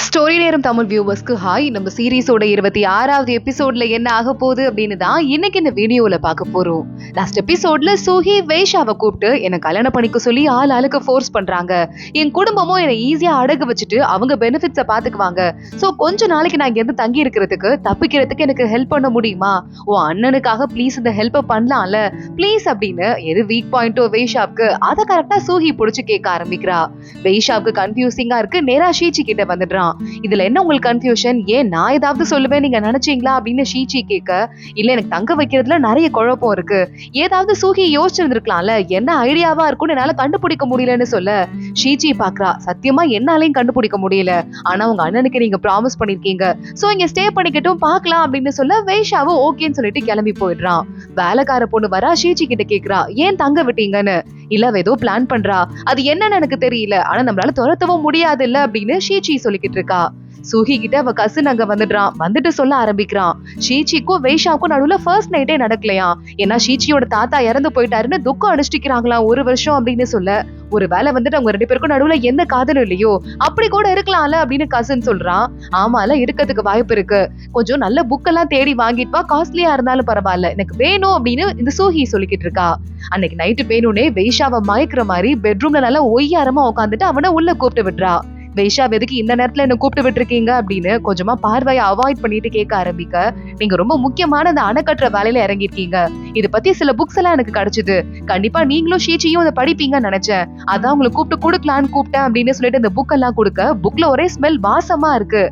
Story நேரம் Tamil வியூவர்ஸ்க்கு hi. நம்ம சீரீஸோட 26வது எபிசோட்ல என்ன ஆக போகுது அப்படின்னு தான் இன்னைக்கு இந்த வீடியோல பார்க்க போறோம். லாஸ்ட் எபிசோட்ல சூஹி வேஷாவை கூப்பிட்டு என்ன கல்யாணம் பண்ணிக்க சொல்லி ஆளுக்கு ஃபோர்ஸ் பண்றாங்க. என் குடும்பமும் என்னை ஈஸியா அடகு வச்சுட்டு அவங்க பெனிஃபிட்ஸை பாத்துக்குவாங்க. சோ கொஞ்ச நாளைக்கு நான் இங்க இருந்து தங்கி இருக்கிறதுக்கு தப்பிக்கிறதுக்கு எனக்கு ஹெல்ப் பண்ண முடியுமா? உன் அண்ணனுக்காக ப்ளீஸ் இந்த ஹெல்ப் பண்ணலாம்ல ப்ளீஸ் அப்படின்னு எது வீக் பாயிண்டோ வேஷாவுக்கு அதை கரெக்டா சூஹி புடிச்சு கேட்க ஆரம்பிக்கிறா. வேஷாவுக்கு கன்ஃபியூசிங்கா இருக்கு. நேரா ஷீச்சி கிட்ட வந்துடுறான். இதுல என்ன உங்களுக்கு கன்ஃபியூஷன்? ஏன் நான் ஏதாவது சொல்லுவேன் நீங்க நினைச்சீங்களா அப்படின்னு ஷீச்சி கேட்க, இல்ல எனக்கு தங்க வைக்கிறதுல நிறைய குழப்பம் இருக்கு, ஏதாவது சூஹி யோசிச்சிருந்திருக்கலாம்ல, என்ன ஐடியாவா இருக்கும்னு என்னால கண்டுபிடிக்க முடியலன்னு சொல்ல ஷீச்சி பாக்குறா. சத்தியமா என்னாலையும் கண்டுபிடிக்க முடியல, ஆனா உங்க அண்ணனுக்கு நீங்க ப்ராமிஸ் பண்ணிருக்கீங்க, சோ இங்க ஸ்டே பண்ணிக்கட்டும் பாக்கலாம் அப்படின்னு சொல்ல வேஷாவும் ஓகேன்னு சொல்லிட்டு கிளம்பி போயிடுறான். வேலைக்கார பொண்ணு வரா, ஷீச்சி கிட்ட கேக்குறா ஏன் தங்க விட்டீங்கன்னு. இல்ல ஏதோ பிளான் பண்றா, அது என்னன்னு எனக்கு தெரியல, ஆனா நம்மளால துரத்தவும் முடியாது இல்ல அப்படின்னு ஷீச்சி சொல்லிக்கிட்டு இருக்கா. சூஹி கிட்ட அவ கசின் அங்க வந்துட்டு சொல்ல ஆரம்பிக்கிறான். ஷீச்சிக்கும் வேஷாவுக்கும் நடுவுல ஃபர்ஸ்ட் நைட்டே நடக்கலையா, ஏன்னா ஷீச்சியோட தாத்தா இறந்து போயிட்டாருன்னு துக்கம் அனுஷ்டிக்கிறாங்களாம் 1 வருஷம் அப்படின்னு சொல்ல, ஒரு வேலை அவங்க 2 பேருக்கும் நடுவுல எந்த காதலும் இல்லையோ அப்படி கூட இருக்கலாம்ல அப்படின்னு கசின் சொல்றான். ஆமால இருக்கிறதுக்கு வாய்ப்பு இருக்கு, கொஞ்சம் நல்ல புக் எல்லாம் தேடி வாங்கிட்டு வா, காஸ்ட்லியா இருந்தாலும் பரவாயில்ல எனக்கு வேணும் அப்படின்னு இந்த சூஹி சொல்லிக்கிட்டு இருக்கா. அன்னைக்கு நைட்டு வேணும்னே வேஷாவை மயக்கிற மாதிரி பெட்ரூம்ல நல்லா ஒய்யாரமா உட்காந்துட்டு அவனை உள்ள கூப்பிட்டு விடுறா. வேஷா எதுக்கு இந்த நேரத்துல என்ன கூப்பிட்டு விட்டுருக்கீங்க அப்படின்னு கொஞ்சமா பார்வையை அவாய்ட் பண்ணிட்டு கேட்க ஆரம்பிக்க, நீங்க ரொம்ப முக்கியமான அந்த அணைக்கட்டுற வேலையில இறங்கிருக்கீங்க, இது பத்தி சில புக்ஸ் எல்லாம் எனக்கு கிடைச்சது, கண்டிப்பா நீங்களும் ஷீச்சியும் அதை படிப்பீங்கன்னு நினைச்சேன், அதான் உங்களை கூப்பிட்டு கொடுக்கலான்னு கூப்பிட்டேன் அப்படின்னு சொல்லிட்டு இந்த புக் எல்லாம் கொடுக்க, புக்ல ஒரே ஸ்மெல் வாசமா இருக்கு.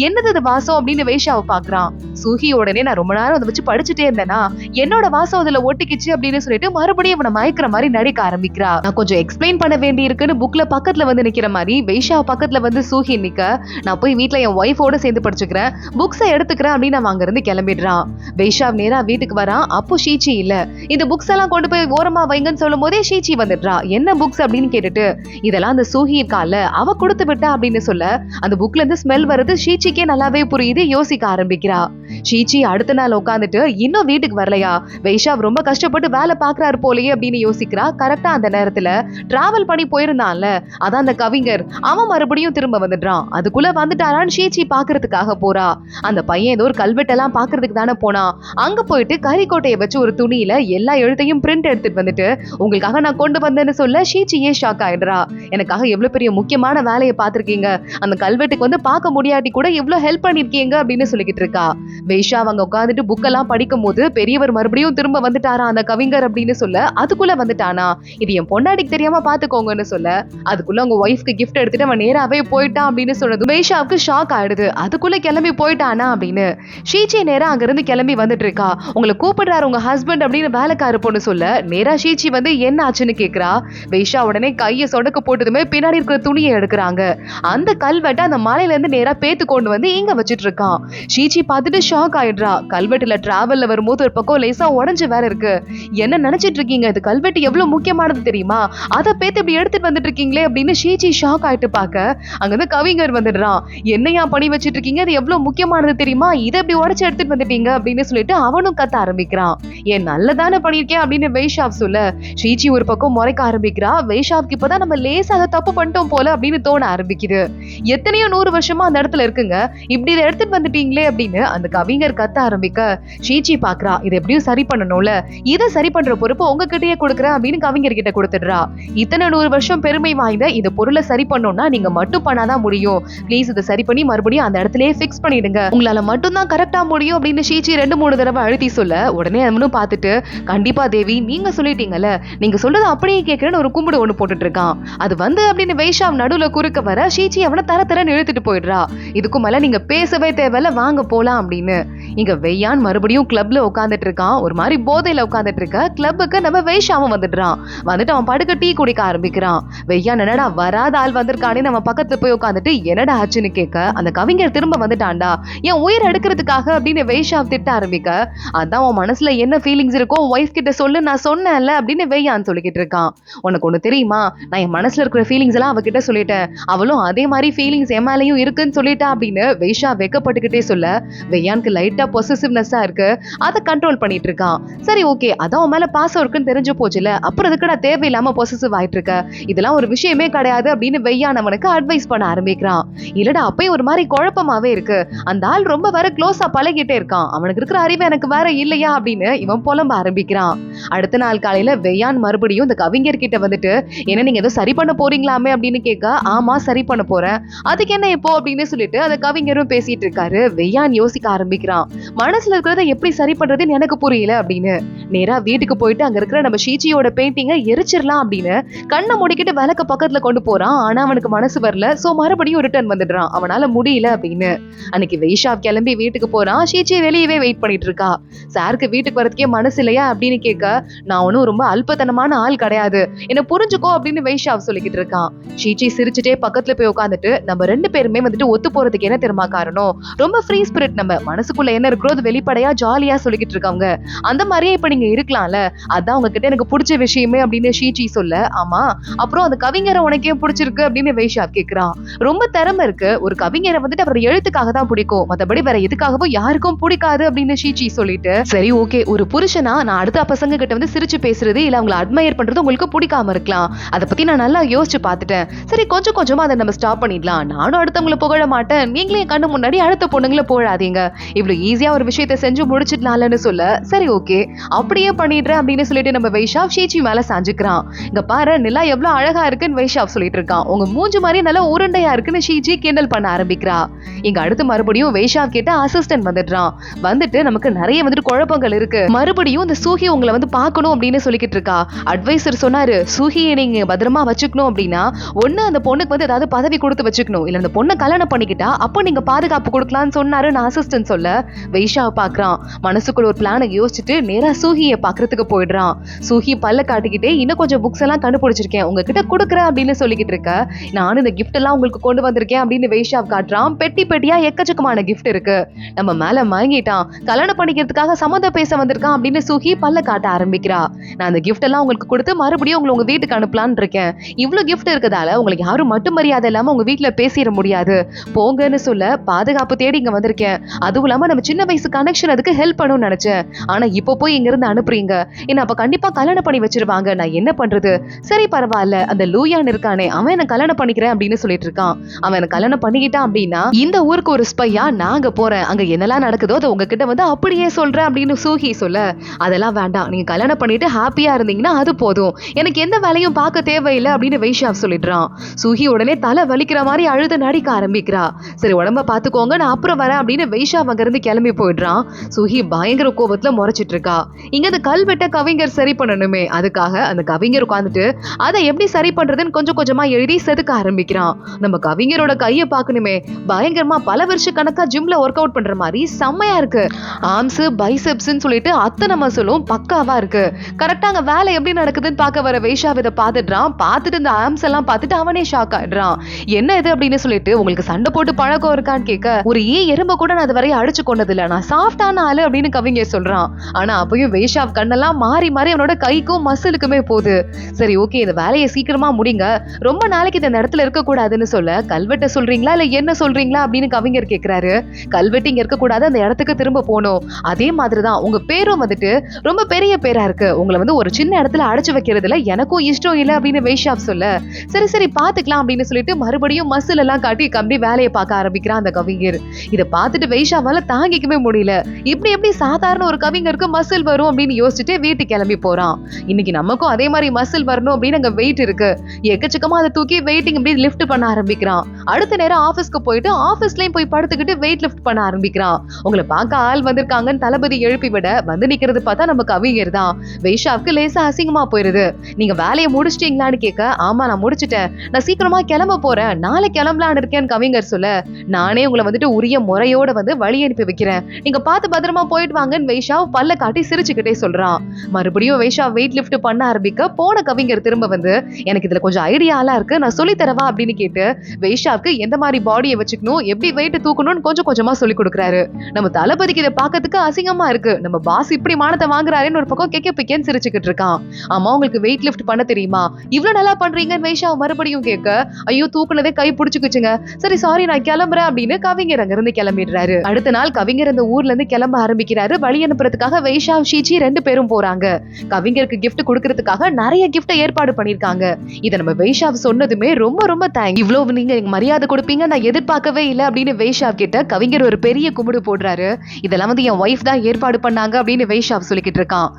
என்னது அது வாசம் அப்படின்னு வேஷாவை பாக்குறான். சூஹி உடனே நான் ரொம்ப நேரம் அதை வச்சு படிச்சுட்டே இருந்தேனா என்னோட வாசம் அதுல ஒட்டிக்கிச்சு அப்படின்னு சொல்லிட்டு மறுபடியும் அவனை மயக்கிற மாதிரி நடிக்க ஆரம்பிக்கிறா. நான் கொஞ்சம் எக்ஸ்பிளைன் பண்ண வேண்டி இருக்குன்னு புக்ல பக்கத்துல வந்து நிக்கிற மாதிரி வேஷா பக்கத்துல வந்து சூஹி நிக்க, நான் போய் வீட்டுல என் ஒய்ஃபோட சேர்ந்து படிச்சுக்கிறேன், புக்ஸை எடுத்துக்கிறேன் அப்படின்னு அவன் அங்க இருந்து கிளம்பிடுறான். வேஷா நேரா வீட்டுக்கு வரான். அப்போ ஷீச்சி இல்ல. இந்த புக்ஸ் எல்லாம் கொண்டு போய் ஓரமா வைங்கன்னு சொல்லும் போதே ஷீச்சி வந்துடுறா. என்ன புக்ஸ் அப்படின்னு கேட்டுட்டு, இதெல்லாம் அந்த சூஹி இருக்கால அவ கொடுத்து விட்டா அப்படின்னு சொல்ல, அந்த புக்ல இருந்து ஸ்மெல் வருது ஷீச்சிக்கே நல்லாவே புரியுது. யோசிக்க ஆரம்பிக்கிறா. ஷீச்சி அடுத்த நாள் உட்காந்துட்டு இன்னும் வீட்டுக்கு வரலையா, வேஷா ரொம்ப கஷ்டப்பட்டு வேலை பாக்குறாரு போலயே அப்படின்னு யோசிக்கிறா. கரெக்டா அந்த நேரத்துல டிராவல் பண்ணி போயிருந்தான்ல அதான் அந்த கவிஞர், அவன் மறுபடியும் திரும்ப வந்துடுறான். அதுக்குள்ள வந்துட்டாரான்னு ஷீச்சி பாக்குறதுக்காக போறா. அந்த பையன் ஏதோ ஒரு கல்வெட்டெல்லாம் பாக்குறதுக்கு தானே போனா. அங்க போயிட்டு கரிக்கோட்டையை வச்சு ஒரு துணியில எல்லா எழுத்தையும் பிரிண்ட் எடுத்துட்டு வந்துட்டு உங்களுக்காக நான் கொண்டு வந்தேன்னு சொல்ல ஷீச்சியே ஷாக் ஆயிடுறா. எனக்காக எவ்வளவு பெரிய முக்கியமான வேலையை பார்த்திருக்கீங்க, அந்த கல்வெட்டுக்கு வந்து பார்க்க முடியாட்டி கூட எவ்வளவு ஹெல்ப் பண்ணிருக்கீங்க அப்படின்னு சொல்லிக்கிட்டு இருக்கா. வேஷா அவங்க உட்காந்துட்டு புக்கெல்லாம் படிக்கும் போது பெரியவர் மறுபடியும் திரும்ப வந்துட்டாரா அந்த கவிஞர் அப்படின்னு சொல்ல, அதுக்குள்ள வந்துட்டானா, இது என் பொண்டாட்டிக்கு தெரியாம பாத்துக்கோங்கன்னு சொல்ல, அதுக்குள்ள அவங்க ஒய்ஃப்க்கு கிஃப்ட் எடுத்துட்டு அவன் நேராவே போயிட்டான் அப்படின்னு சொன்னது வேஷாவுக்கு ஷாக் ஆயிடுது. அதுக்குள்ள கிளம்பி போயிட்டானா அப்படின்னு ஷீச்சி நேரா அங்க இருந்து கிளம்பி வந்துட்டு இருக்கா. உங்களை கூப்பிடுறாரு உங்க ஹஸ்பண்ட் அப்படின்னு வேலைக்கார பொண்ணு சொல்ல, நேரா ஷீச்சி வந்து என்ன ஆச்சுன்னு கேக்குறா. வேஷா உடனே கையை சொடக்க போட்டதுமே பின்னாடி இருக்கிற துணியை எடுக்கிறாங்க. அந்த கல்வெட்டை அந்த மலையில இருந்து நேரா பேத்து கொண்டு வந்து இங்க வச்சிட்டு இருக்கான். ஷீச்சி பார்த்துட்டு ஷாக் ஆயிடுறா. கல்வெட்டுல டிராவல்ல வரும்போது ஒரு பக்கம் லேசா உடஞ்சு வேற இருக்கு, என்ன நினைச்சிட்டு இருக்கீங்க, இது கல்வெட்டு எவ்வளவு முக்கியமானது தெரியுமா, அதை பேத்து இப்படி எடுத்துட்டு வந்துட்டு இருக்கீங்களே அப்படின்னு ஷீச்சி ஷாக் ஆயிட்டு பாக்க, அங்கிருந்து கவிஞர் வந்துடுறான். என்னையா பண்ணி வச்சிட்டு இருக்கீங்க, அது எவ்வளவு முக்கியமானது தெரியுமா, இதை எப்படி உடச்சு எடுத்துட்டு வந்துட்டீங்க அப்படின்னு சொல்லிட்டு அவனும் கத்த ஆரம்பிக்கிறான். ஏன் நல்லதானே பண்ணிருக்கேன் அப்படின்னு வேஷாப் சொல்ல, ஷீச்சி ஒரு பக்கம் முறைக்க ஆரம்பிக்கிறா. வேஷாவுக்கு இப்பதான் நம்ம லேசாக தப்பு பண்ணிட்டோம் போல அப்படின்னு தோண ஆரம்பிக்குது. எத்தனையோ 100 வருஷமா அந்த இடத்துல இருக்குங்க, இப்படி இதை எடுத்துட்டு வந்துட்டீங்களே அப்படின்னு அந்த கவிஞர் கத்த ஆரம்பிக்க, ஷீச்சி பாக்குறா இதை எப்படியும் சரி பண்ணணும்ல, இதை சரி பண்ற பொறுப்பு உங்ககிட்டயே கொடுக்குறேன் அப்படின்னு கவிஞர் கிட்ட கொடுத்துடுறா. இத்தனை 100 வருஷம் பெருமை வாய்ந்த இந்த பொருளை சரி பண்ணணும்னா நீங்க மட்டும் பண்ணாதான் முடியும், ப்ளீஸ் இதை சரி பண்ணி மறுபடியும் அந்த இடத்துலயே ஃபிக்ஸ் பண்ணிடுங்க, உங்களால மட்டும் தான் கரெக்டா முடியும் அப்படின்னு ஷீச்சி 2-3 தடவை அழுத்தி சொல்ல, உடனே அவனும் பார்த்துட்டு, கண்டிப்பா தேவி நீங்க சொல்லிட்டீங்கல்ல, நீங்க சொல்றது அப்படியே கேட்கிறேன்னு ஒரு கும்பிடு ஒண்ணு போட்டுட்டு இருக்கான். அது வந்து அப்படின்னு வேஷா நடுவுல குறுக்க வர ஷீச்சி அவனை தரன்னு இழுத்துட்டு போயிடுறா. இதுக்கு மேல நீங்க பேசவே தேவையில்ல, வாங்க போலாம் அப்படின்னு. இங்க வெய்யான் மறுபடியும் கிளப்ல உட்காந்துட்டு இருக்கான். ஒரு மாதிரி போதையில உட்காந்துட்டு இருக்க கிளப்புக்கு நம்ம வேஷாவும் வந்துடுறான். வந்துட்டு அவன் படுக்க டீ குடிக்க ஆரம்பிக்கிறான். வெய்யான் என்னடா வராத ஆள் வந்திருக்கானே நம்ம பக்கத்துல போய் உட்காந்துட்டு என்னடா ஆச்சுன்னு கேட்க, அந்த கவிஞர் திரும்ப வந்துட்டான்டா என் உயிர் எடுக்கிறதுக்காக அப்படின்னு வேஷா திட்ட ஆரம்பிக்க, அதான் உன் மனசுல என்ன ஃபீலிங்ஸ் இருக்கோ ஒய்ஃப் கிட்ட சொல்லு, நான் சொன்னேன்ல அப்படின்னு வெய்யான் சொல்லிக்கிட்டு இருக்கான். உனக்கு ஒண்ணு தெரியுமா, நான் என் மனசுல இருக்கிற ஃபீலிங்ஸ் எல்லாம் அவகிட்ட சொல்லிட்டேன், அவளும் அதே மாதிரி ஃபீலிங்ஸ் என் மேலையும் இருக்குன்னு சொல்லிட்டா அப்படின்னு வேஷா வெக்கப்பட்டுக்கிட்டே சொல்ல, வெய்யானுக்கு லைட்டா லைட்டா பொசசிவ்னஸா இருக்கு, அதை கண்ட்ரோல் பண்ணிட்டு இருக்கான். சரி ஓகே, அதான் உன் மேல பாசம் இருக்குன்னு தெரிஞ்சு போச்சுல, அப்புறம் அதுக்கு நான் தேவையில்லாம பொசசிவ் ஆயிட்டு இருக்க, இதெல்லாம் ஒரு விஷயமே கிடையாது அப்படின்னு வெய்யான் அவனுக்கு அட்வைஸ் பண்ண ஆரம்பிக்கிறான். இல்லடா அப்பயும் ஒரு மாதிரி குழப்பமாவே இருக்கு, அந்த ஆள் ரொம்ப வேற க்ளோஸா பழகிட்டே இருக்கான், அவனுக்கு இருக்கிற அறிவு எனக்கு வேற இல்லையா அப்படின்னு இவன் புலம்ப ஆரம்பிக்கிறான். அடுத்த நாள் காலையில வெய்யான் மறுபடியும் இந்த கவிஞர் கிட்ட வந்துட்டு, என்ன நீங்க ஏதோ சரி பண்ண போறீங்களாமே அப்படின்னு கேட்க, ஆமா சரி பண்ண போறேன், அதுக்கு என்ன இப்போ அப்படின்னு சொல்லிட்டு அந்த கவிஞரும் பேசிட்டு இருக்காரு. வெய்யான் யோசிக்க ஆரம்பிக்கிறான், மனசுல இருக்கிறத எப்படி சரி பண்றதுன்னு எனக்கு புரியல அப்படின்னு. நேரா வீட்டுக்கு போயிட்டு அங்க இருக்கிற நம்ம ஷீச்சியோட பெயிண்டிங்க எரிச்சிடலாம் அப்படின்னு கண்ணை முடிக்கிட்டு விளக்க பக்கத்துல கொண்டு போறான். ஆனா அவனுக்கு மனசு வரல. சோ மறுபடியும் ரிட்டர்ன் வந்துடுறான், அவனால முடியல அப்படின்னு. அன்னைக்கு வைஷாவ் கிளம்பி வீட்டுக்கு போறான். ஷீச்சி வெளியவே வெயிட் பண்ணிட்டு இருக்கா. சாருக்கு வீட்டுக்கு வரதுக்கே மனசு இல்லையா அப்படின்னு கேட்க, நான் ஒன்னும் ரொம்ப அல்பத்தனமான ஆள் கிடையாது, என்ன புரிஞ்சுக்கோ அப்படின்னு வைஷாவ் சொல்லிக்கிட்டு இருக்கான். ஷீச்சி சிரிச்சுட்டே பக்கத்துல போய் உட்காந்துட்டு, நம்ம ரெண்டு பேருமே வந்துட்டு ஒத்து போறதுக்கு என்ன தெரியுமா காரணம், ரொம்ப ஃப்ரீ ஸ்பிரிட், நம்ம மனசுக்குள்ள என்ன இருக்கிறோ அது வெளிப்படையா ஜாலியா சொல்லிக்கிட்டு இருக்காங்க, அந்த மாதிரியே இப்ப நீங்க இருக்கலாம்ல, அதான் உங்ககிட்ட எனக்கு பிடிச்ச விஷயமே அப்படின்னு ஷீச்சி சொல்ல, ஆமா அப்புறம் அந்த கவிஞரை உனக்கே பிடிச்சிருக்கு அப்படின்னு வைஷாவ் கேக்குறான். ரொம்ப திறமை இருக்கு, ஒரு கவிஞரை வந்துட்டு அவர் எழுத்துக்காக தான் பிடிக்கும், மத்தபடி வேற எதுக்காகவும் யாருக்கும் பிடிக்காது அப்படின்னு ஷீச்சி சொல்லிட்டு, சரி ஓகே, ஒரு புருஷனா நான் அடுத்த பசங்க கிட்ட வந்து சிரிச்சு பேசுறது இல்ல அவங்களை அட்மையர் பண்றது உங்களுக்கு பிடிக்காம இருக்கலாம், அதை பத்தி நான் நல்லா யோசிச்சு பார்த்துட்டேன், சரி கொஞ்சம் கொஞ்சமா அதை நம்ம ஸ்டாப் பண்ணிடலாம், நானும் அடுத்தவங்களை புகழ மாட்டேன், நீங்களே கண்ணு முன்னாடி அடுத்த பொண்ணுங்களை புகழாதீங்க, இவ்வளவு ஈஸியா ஒரு விஷயத்தை செஞ்சு முடிச்சிடலாம்னு சொல்ல, சரி ஓகே அப்படியே பண்ணிடுறேன் அப்படின்னு சொல்லிட்டு நம்ம வைஷாவ் ஷீச்சி மேல சாஞ்சுக்கிறான். இங்க பாரு நிலா எவ்வளவு அழகா இருக்குன்னு வைஷாவ் சொல்லிட்டு இருக்கான், உங்க மூஞ்சி மாதிரி நல்லா உருண்டையா இருக்குன்னு ஷீச்சி கிண்டல் பண்ண ஆரம்பிக்கிறா. இங்க அடுத்து மறுபடியும் வைஷாவ் கிட்ட அசிஸ்டன்ட் வந்துடுறான். வந்துட்டு நமக்கு நிறைய வந்துட்டு குழப்பங்கள் இருக்கு, மறுபடியும் இந்த சூஹி உங்களை வந்து பார்க்கணும் அப்படின்னு சொல்லிக்கிட்டு இருக்கா. அட்வைசர் சொன்னாரு, சூஹியை நீங்க பத்திரமா வச்சுக்கணும் அப்படின்னா ஒண்ணு அந்த பொண்ணுக்கு வந்து ஏதாவது பதவி கொடுத்து வச்சுக்கணும், இல்ல அந்த பொண்ணை கல்யாணம் பண்ணிக்கிட்டா அப்போ நீங்க பாதுகாப்பு கொடுக்கலாம்னு சொன்னாரு. நான் அசிஸ்டன்ட் சொல்ல வைஷாவ் பாக்குறான். மனசுக்குள்ள ஒரு பிளானை யோசிச்சுட்டு நேரா சூஹியை பாக்குறதுக்கு போயிடுறான். சூஹி பல்ல காட்டிக்கிட்டே, இன்னும் கொஞ்சம் புக்ஸ் எல்லாம் கண்டுபிடிச்சிருக்கேன் உங்ககிட்ட கொடுக்குறேன் அப்படின்னு சொல்லிக்கிட்டு இருக்க, நானும் இந்த கிஃப்ட் எல்லாம் உங்களுக்கு கொண்டு வந்திருக்கேன் அப்படின்னு வைஷாவ் காட்டுறான். பெட்டி பெட்டியா எக்கச்சக்கமான கிஃப்ட் இருக்கு, நம்ம மேல மயங்கிட்டான், கல்யாணம் பண்ணிக்கிறதுக்காக சம்மந்தம் பேச வந்திருக்கான் அப்படின்னு சூஹி பல்ல காட்ட ஆரம்பிக்கிறா. நான் அந்த கிஃப்ட் எல்லாம் உங்களுக்கு கொடுத்து மறுபடியும் உங்க வீட்டுக்கு அனுப்பலான்னு இருக்கேன், இவ்வளவு கிஃப்ட் இருக்கதால உங்களுக்கு யாரும் மட்டும் மரியாதை இல்லாம உங்க வீட்டுல பேசிட முடியாது, போங்கன்னு சொல்ல பாதுகாப்பு தேடி இங்க வந்திருக்கேன், அதுவும் இல்லாம நம்ம சின்ன வயசு கனெக்ஷன் அதுக்கு ஹெல்ப் பண்ணணும்னு நினைச்சேன், ஆனா இப்போ போய் இங்க இருந்து அனுப்புறீங்க, என்ன அப்ப கண்டிப்பா கல்யாணம் பண்ணி வச்சிருவாங்க, நான் என்ன பண்றது, சரி பரவாயில்ல அந்த லூயான் இருக்கானே அவன் என்ன கல்யாணம் பண்ணிக்கிறேன் அப்படின்னு சொல்லிட்டு இருக்கான். அவன் என்ன கல்யாணம் பண்ணிக்கிட்டான் அப்படின்னா இந்த ஊருக்கு ஒரு ஸ்பையா நாங்க போறேன், அங்க என்னெல்லாம் நடக்குதோ அதை உங்ககிட்ட வந்து அப்படியே சொல்றேன் அப்படின்னு சூஹி சொல்ல, அதெல்லாம் வேண்டாம், நீங்க கல்யாணம் பண்ணிட்டு ஹாப்பியா இருந்தீங்கன்னா அது போதும், எனக்கு எந்த வேலையும் பார்க்க தேவையில்லை அப்படின்னு வைஷாவ் சொல்லிடுறான். சூஹி உடனே தலை வலிக்கிற மாதிரி அழுது நடிக்க ஆரம்பிக்கிறா. சரி உடம்ப பாத்துக்கோங்க நான் அப்புறம் வரேன் அப்படின்னு வைஷாவ் அங்க இருந்து கிளம்பி போயிடுறான். சூஹி பயங்கர கோபத்துல முறைச்சிட்டு இருக்கா. இங்க அந்த கல்வெட்ட கவிஞர் சரி பண்ணணுமே, அதுக்காக அந்த கவிஞர் உட்காந்துட்டு அதை எப்படி சரி பண்றதுன்னு கொஞ்சம் கொஞ்சமா எழுதி செதுக்க ஆரம்பிக்கிறான். நம்ம கவிஞரோட கைய பாக்கணுமே, பயங்கரமா பல வருஷ கணக்கா ஜிம்ல ஒர்க் அவுட் பண்ற மாதிரி செம்மையா இருக்கு, ஆர்ம்ஸ் பைசெப்ஸ்னு சொல்லிட்டு அத்தனை மசிலும் பக்காவா இருக்கு. கரெக்டா அங்க வேலை எப்படி நடக்குதுன்னு பார்க்க வர வைஷாவ் இதை பாத்துடுறான். பார்த்துட்டு இந்த ஆர்ம்ஸ் எல்லாம் பார்த்துட்டு அவனே ஷாக் ஆயிடுறான். என்ன இது அப்படின்னு சொல்லிட்டு, உங்களுக்கு சண்டை போட்டு பழக்கம் இருக்கான்னு கேட்க, ஒரு எறும்ப கூட நான் அது வரைய அடிச்சு கொண்டது இல்ல, நான் சாஃப்டான ஆளு அப்படின்னு கவிஞர் சொல்றான். ஆனா அப்பயும் வைஷாவ் கண்ணெல்லாம் மாறி மாறி அவனோட கைக்கும் மசிலுக்குமே போகுது. சரி ஓகே இந்த வேலையை சீக்கிரமா முடிங்க, ரொம்ப நாளைக்கு இந்த இடத்துல இருக்க கூடாதுன்னு சொல்ல, கல்வெட்ட சொல்றீங்களா இல்ல என்ன சொல்றீங்களா அப்படின்னு கவிஞர் கேக்குறாரு. கல்வெட்டு இங்க இருக்க கூடாது, அந்த இடத்துக்கு திரும்ப போகணும், அதே மாதிரிதான் உங்க பேரும் வந்துட்டு ரொம்ப பெரிய பேரா இருக்கு, உங்களை வந்து ஒரு சின்ன இடத்துல அடைச்சு வைக்கிறதுல எனக்கும் இஷ்டம் இல்லை அப்படின்னு வைஷாவ் சொல்ல, சரி சரி பாத்துக்கலாம் அப்படின்னு சொல்லிட்டு மறுபடியும் மசில் எல்லாம் காட்டி கம்பி வேலையை பார்க்க ஆரம்பிக்கிறான் அந்த கவிஞர். இதை பார்த்துட்டு வைஷாவால தாங்கிக்கவே முடியல, இப்படி எப்படி சாதாரண ஒரு கவிஞருக்கு மசில் வரும் அப்படின்னு யோசிச்சுட்டு வீட்டுக்கு கிளம்பி போறான். இன்னைக்கு நமக்கும் அதே மாதிரி மசில் வரணும் அப்படின்னு அங்க வெயிட் இருக்கு, எக்கச்சக்கமா அதை தூக்கி வெயிட்டிங் இப்படி லிஃப்ட் பண்ண ஆரம்பிக்கிறான். அடுத்த நேரம் ஆபீஸ்க்கு போயிட்டு ஆபீஸ்லயும் போய் படுத்துக்கிட்டு வெயிட் லிஃப்ட் பண்ண ஆரம்பிக்கிறான். உங்களை பார்க்க ஆள் வந்திருக்காங்கன்னு தளபதி எழுப்பி விட வந்து நிக்கிறது பார்த்தா நம்ம கவிஞர் தான். வைஷாவுக்கு லேசா அசிங்கமா போயிருது. நீங்க வேலையை முடிச்சிட்டீங்களான்னு கேட்க, ஆமா நான் முடிச்சிட்டேன், நான் சீக்கிரமா கிளம்ப போறேன், நாளை கிளம்பலான்னு இருக்கேன்னு கவிஞர் சொல்ல, நானே உங்களை வந்துட்டு உரிய முறையோட வந்து வழி அனுப்பி வைக்கிறேன், நீங்க பார்த்து பத்திரமா போயிட்டு வாங்கன்னு வைஷாவ் பல்ல காட்டி சிரிச்சுக்கிட்டே சொல்றான். மறுபடியும் வைஷாவ் வெயிட் லிஃப்ட் பண்ண ஆரம்பிக்க போன கவிஞர் திரும்ப வந்து, எனக்கு இதுல கொஞ்சம் ஐடியாலாம் இருக்கு, நான் சொல்லி தரவா அப்படின்னு கேட்டு வைஷாவுக்கு எந்த மாதிரி பாடியை வச்சுக்கணும், எப்படி வெயிட் தூக்கணும்னு கொஞ்சம் கொஞ்சமா சொல்லி கொடுக்குறாரு. நம்ம தளபதிக்கு இதை பார்க்கறதுக்கு அசிங்கமா இருக்கு, நம்ம பாஸ் இப்படி மானத்தை வாங்குறாருன்னு ஒரு பக்கம் கெக்க பிக்கன்னு சிரிச்சுக்கிட்டு இருக்கான். ஆமா உங்களுக்கு வெயிட் லிஃப்ட் பண்ண தெரியுமா, இவ்வளவு நல்லா பண்றீங்கன்னு வைஷாவ் மறுபடியும் கேட்க, ஐயோ தூக்குனதே கை பிடிச்சுக்குச்சுங்க, சரி சாரி நான் கிளம்புறேன் அப்படின்னு கவிஞர் அங்க இருந்து கிளம்பிடுறாரு. அடுத்த நாள் கவிஞர் கவிஞர் அந்த ஊர்ல இருந்து கிளம்ப ஆரம்பிக்கிறாரு. வழி அனுப்புறதுக்காக வைஷா ஷீச்சி 2 பேரும் போறாங்க. கவிஞருக்கு gift கொடுக்கறதுக்காக நிறைய gift ஏற்பாடு பண்ணிருக்காங்க. இத நம்ம வைஷா சொன்னதுமே ரொம்ப ரொம்ப தேங்க்ஸ், இவ்வளவு நீங்க எனக்கு மரியாதை கொடுப்பீங்க நான் எதிர்பார்க்கவே இல்லை அப்படின்னு வைஷா கிட்ட கவிஞர் ஒரு பெரிய கும்பிடு போடுறாரு. இதெல்லாம் என் ஒய்ஃப் தான் ஏற்பாடு பண்ணாங்க அப்படின்னு வைஷா சொல்லிக்கிட்டு இருக்கான்.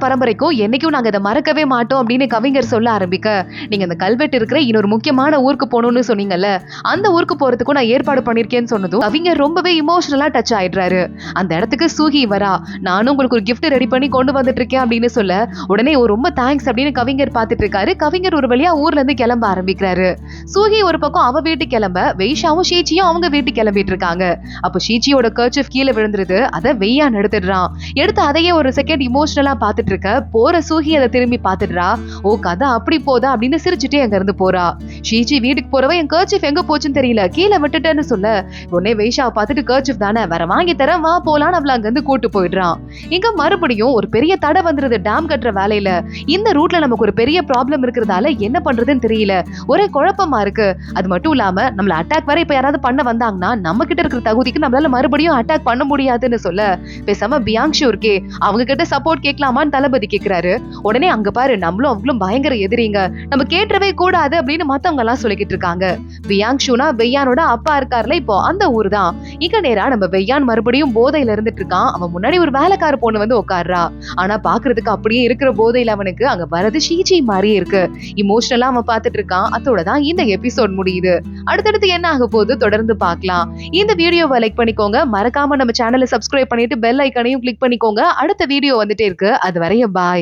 பரம்பரைக்கும் என்னைக்கும் நாங்க இதை மறக்கவே மாட்டோம் அப்படின்னு கவிஞர் சொல்ல ஆரம்பிக்க, நீங்க அந்த கல்வெட்டு இருக்கிற இன்னொரு முக்கியமான ஊருக்கு போகணும்னு சொன்னீங்கல்ல, அந்த ஊருக்கு போறதுக்கும் நான் ஏற்பாடு பண்ணிருக்கேன்னு சொன்னதும் கவிஞர் ரொம்பவே இமோஷனலா டச் ஆயிடுறாரு. அந்த இடத்துக்கு சூகி வரா, நானும் உங்களுக்கு ஒரு gift ரெடி பண்ணி கொண்டு வந்துட்டு இருக்கேன் அப்படின்னு சொல்ல, உடனே ரொம்ப தேங்க்ஸ் அப்படின்னு கவிஞர் பார்த்துட்டு இருக்காரு. கவிஞர் ஒரு வழியா ஊர்ல இருந்து கிளம்ப ஆரம்பிக்கிறாரு. சூகி ஒரு பக்கம் அவ வீட்டுக்கு கிளம்ப, வைஷாவும் ஷீச்சியும் அவங்க வீட்டுக்கு கிளம்பிட்டு இருக்காங்க. அப்ப ஷீச்சியோட கர்ச்சிஃப் கீழே விழுந்துருது. அதை வெய்யான் எடுத்துடுறான். எடுத்து அதையே ஒரு செகண்ட் இமோஷனலா பார்த்துட்டு இருக்க, போற சூகி அதை திரும்பி பார்த்துடுறா. ஓ கதை அப்படி போதா அப்படின்னு சிரிச்சுட்டே அங்க இருந்து போறா. ஷீச்சி வீட்டுக்கு போறவ என் கர்ச்சிஃப் எங்க போச்சுன்னு தெரியல, கீழே விட்டுட்டேன்னு சொல்ல, உடனே வைஷாவை பார்த்துட்டு கர்ச்சிஃப் தானே வர வாங்கி தரேன் வா போலான்னு அவள அங்க இருந்து கூட்டு போயிடுறான். இங்க மறுபடியும் ஒரு பெரிய தடை வந்துருது டேம் கட்டுற வேலையில. இந்த ரூட்ல நமக்கு ஒரு பெரிய ப்ராப்ளம் இருக்கிறதால என்ன பண்றதுன்னு தெரியல, ஒரே குழப்பமா இருக்கு. அது மட்டும் இல்லாம நம்மள அட்டாக் வர இப்ப யாராவது பண்ண வந்தாங்கன்னா நம்ம கிட்ட இருக்கிற தகுதிக்கு நம்மளால மறுபடியும் அட்டாக் பண்ண முடியாதுன்னு சொல்ல, பேசாம பியாங்ஷு இருக்கே அவங்க கிட்ட சப்போர்ட் கேட்கலாமான்னு தளபதி கேக்குறாரு. உடனே அங்க பாரு நம்மளும் அவங்களும் பயங்கர எதிரிங்க, நம்ம கேட்டவே கூடாது அப்படின்னு மத்தவங்க எல்லாம் சொல்லிக்கிட்டு இருக்காங்க. பியாங்ஷுனா வெய்யானோட அப்பா இருக்காருல இப்போ அந்த ஊர் தான். இங்க நேரா நம்ம வெய்யான் மறுபடியும் போதையில இருந்துட்டு இருக்கான். அவன் முன்னாடி ஒரு வேலைக்கார பொண்ணு வந்து உட்கார்றா. ஆனா பாக்குறதுக்கு அப்படியே இருக்கிற போதையில அவனுக்கு அங்க வரது ஷீச்சி மாதிரியே இருக்கு. இமோஷனலா அவன் பாத்துட்டு இருக்கான். அதோட தான் இந்த எபிசோட் முடியுது. அடுத்தடுத்து என்ன ஆக போகுது தொடர்ந்து பார்க்கலாம். இந்த வீடியோவை லைக் பண்ணிக்கோங்க, மறக்காம நம்ம சேனலை சப்ஸ்கிரைப் பண்ணிட்டு பெல் ஐக்கானையும் கிளிக் பண்ணிக்கோங்க. அடுத்த வீடியோ வந்துட்டே இருக்கு. அது வரையும் பாய்.